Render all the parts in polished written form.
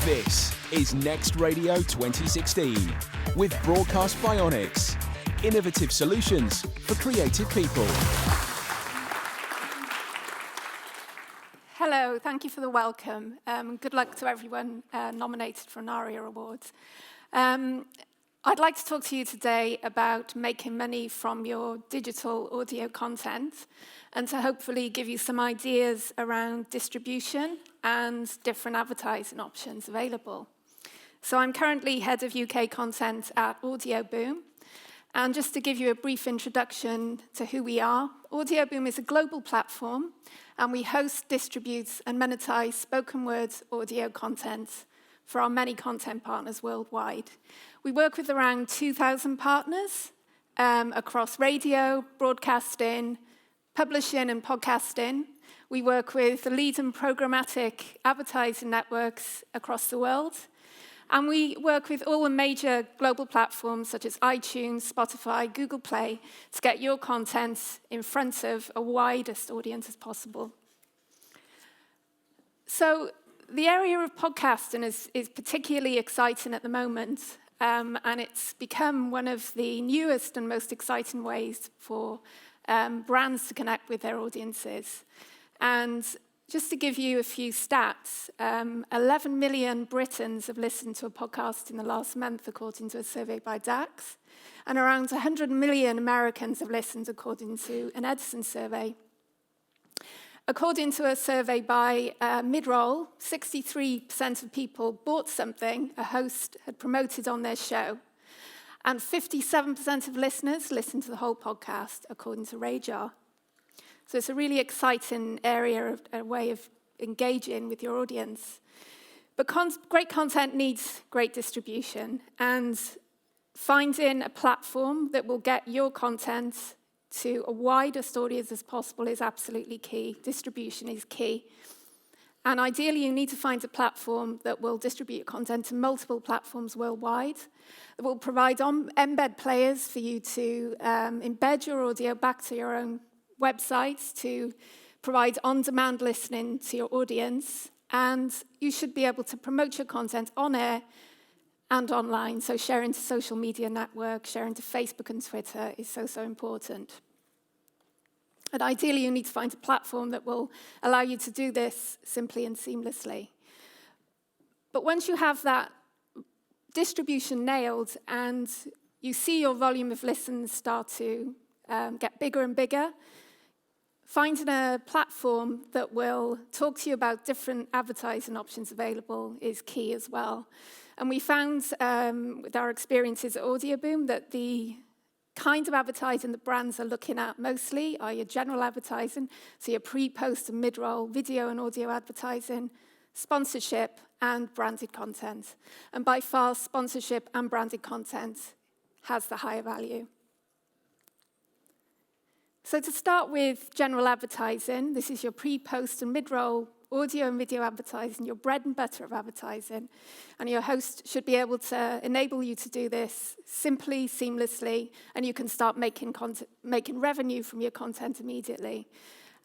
This is Next Radio 2016 with Broadcast Bionics. Innovative solutions for creative people. Hello, thank you for the welcome. Good luck to everyone nominated for an ARIA Award. I'd like to talk to you today about making money from your digital audio content and to hopefully give you some ideas around distribution and different advertising options available. So I'm currently head of UK content at Audio Boom. And just to give you a brief introduction to who we are, Audio Boom is a global platform, and we host, distribute, and monetize spoken word audio content for our many content partners worldwide. We work with around 2,000 partners across radio, broadcasting, publishing, and podcasting. We work with the leading programmatic advertising networks across the world. And we work with all the major global platforms such as iTunes, Spotify, Google Play to get your content in front of a widest audience as possible. So the area of podcasting is particularly exciting at the moment, and it's become one of the newest and most exciting ways for brands to connect with their audiences. And just to give you a few stats, 11 million Britons have listened to a podcast in the last month, according to a survey by DAX, and around 100 million Americans have listened, according to an Edison survey. According to a survey by Midroll, 63% of people bought something a host had promoted on their show, and 57% of listeners listened to the whole podcast, according to Radar. So it's a really exciting area, a way of engaging with your audience. But great content needs great distribution, and finding a platform that will get your content to a widest audience as possible is absolutely key. Distribution is key. And ideally, you need to find a platform that will distribute your content to multiple platforms worldwide, that will provide embed players for you to embed your audio back to your own websites, to provide on-demand listening to your audience, and you should be able to promote your content on air and online. So sharing to social media networks, sharing to Facebook and Twitter is so important. And ideally, you need to find a platform that will allow you to do this simply and seamlessly. But once you have that distribution nailed and you see your volume of listens start to get bigger and bigger, finding a platform that will talk to you about different advertising options available is key as well. And we found with our experiences at Audio Boom that the kind of advertising that brands are looking at mostly are your general advertising, so your pre, post, and mid-roll video and audio advertising, sponsorship, and branded content. And by far, sponsorship and branded content has the higher value. So to start with general advertising, this is your pre, post, and mid-roll audio and video advertising, your bread and butter of advertising. And your host should be able to enable you to do this simply, seamlessly, and you can start making revenue from your content immediately.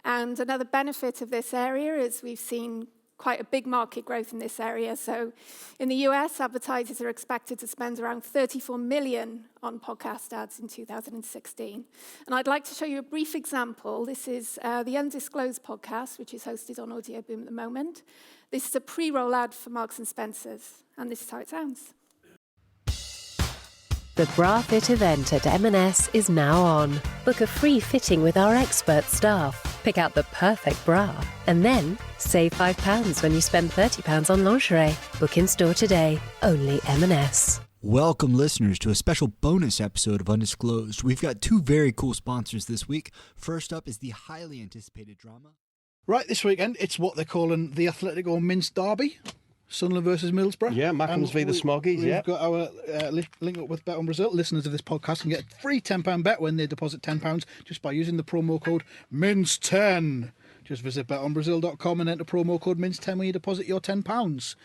And another benefit of this area is we've seen quite a big market growth in this area. So in the US, advertisers are expected to spend around $34 million on podcast ads in 2016. And I'd like to show you a brief example. This is the Undisclosed podcast, which is hosted on Audio Boom at the moment. This is a pre-roll ad for Marks & Spencer's, and this is how it sounds. The Bra Fit event at M&S is now on. Book a free fitting with our expert staff. Pick out the perfect bra. And then save £5 when you spend £30 on lingerie. Book in store today. Only M&S. Welcome, listeners, to a special bonus episode of Undisclosed. We've got two very cool sponsors this week. First up is the highly anticipated drama. Right, this weekend, it's what they're calling the Athletic or Mince Derby. Sunderland versus Middlesbrough. Yeah, Mackems v the Smoggies, We've got our link up with Bet on Brazil. Listeners of this podcast can get a free £10 bet when they deposit £10 just by using the promo code MINCE10. Just visit betonbrazil.com and enter promo code MINCE10 when you deposit your £10.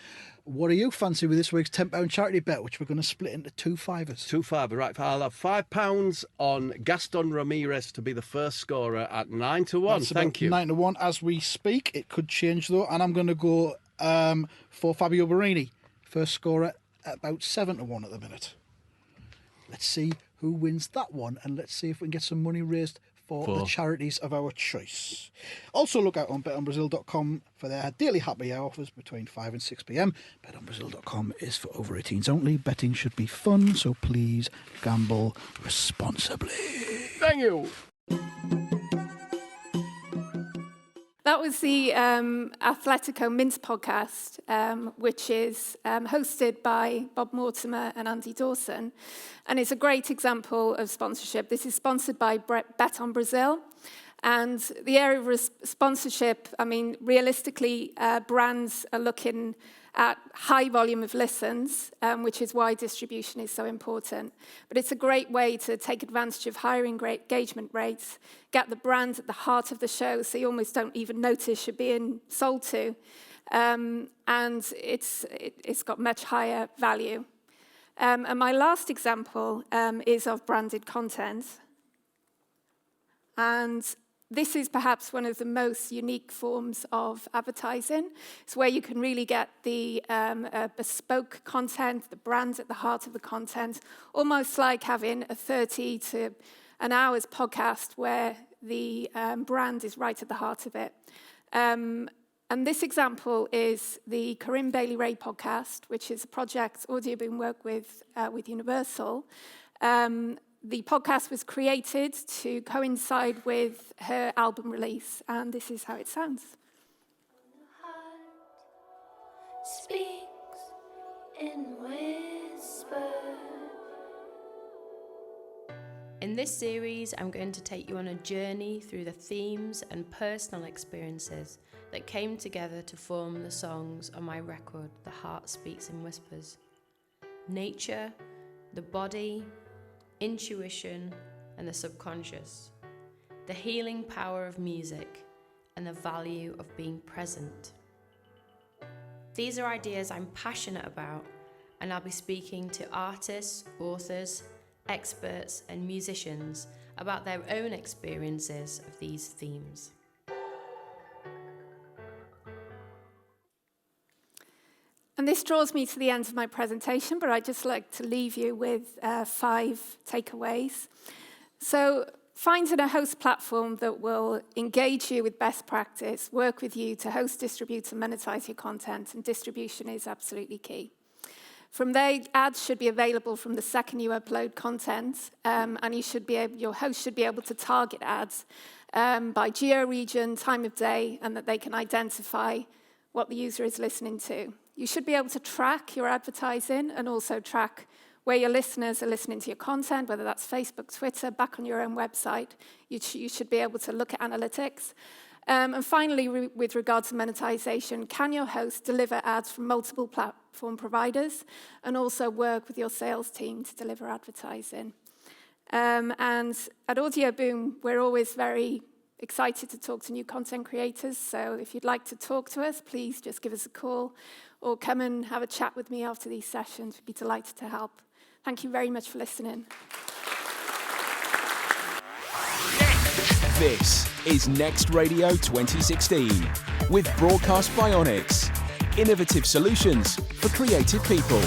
What do you fancy with this week's £10 charity bet, which we're going to split into two fivers? Two fiver, right. I'll have £5 on Gaston Ramirez to be the first scorer at 9-1. Thank you. 9-1 as we speak. It could change though, and I'm going to go for Fabio Borini First scorer at about 7-1 at the minute. Let's see who wins that one, and let's see if we can get some money raised for the charities of our choice. Also look out on betonbrazil.com for their daily happy hour offers between 5 and 6 p.m. betonbrazil.com is for over 18s only. Betting should be fun, so please gamble responsibly. Thank you. That was the Athletico Mints podcast, which is hosted by Bob Mortimer and Andy Dawson. And it's a great example of sponsorship. This is sponsored by Bet on Brazil. And the area of sponsorship, I mean, realistically, brands are looking at high volume of listens, which is why distribution is so important. But it's a great way to take advantage of higher engagement rates, get the brand at the heart of the show so you almost don't even notice you're being sold to. And it's got much higher value. And my last example is of branded content. And this is perhaps one of the most unique forms of advertising. It's where you can really get the bespoke content, the brand at the heart of the content, almost like having a 30 to an hour's podcast where the brand is right at the heart of it. And this example is the Corinne Bailey Ray podcast, which is a project Audioboom worked with Universal. The podcast was created to coincide with her album release, and this is how it sounds. Speaks in whisper. In this series, I'm going to take you on a journey through the themes and personal experiences that came together to form the songs on my record, The Heart Speaks in Whispers. Nature, the body, intuition, and the subconscious, the healing power of music, and the value of being present. These are ideas I'm passionate about, and I'll be speaking to artists, authors, experts, and musicians about their own experiences of these themes. And this draws me to the end of my presentation, but I'd just like to leave you with 5 takeaways. So, finding a host platform that will engage you with best practice, work with you to host, distribute, and monetize your content, and distribution is absolutely key. From there, ads should be available from the second you upload content, and your host should be able to target ads by geo-region, time of day, and that they can identify what the user is listening to. You should be able to track your advertising and also track where your listeners are listening to your content, whether that's Facebook, Twitter, back on your own website. You should be able to look at analytics. And finally, with regard to monetization, can your host deliver ads from multiple platform providers and also work with your sales team to deliver advertising? And at Audioboom, we're always very excited to talk to new content creators. So if you'd like to talk to us, please just give us a call or come and have a chat with me after these sessions. We'd be delighted to help. Thank you very much for listening. This is Next Radio 2016 with Broadcast Bionics. Innovative solutions for creative people.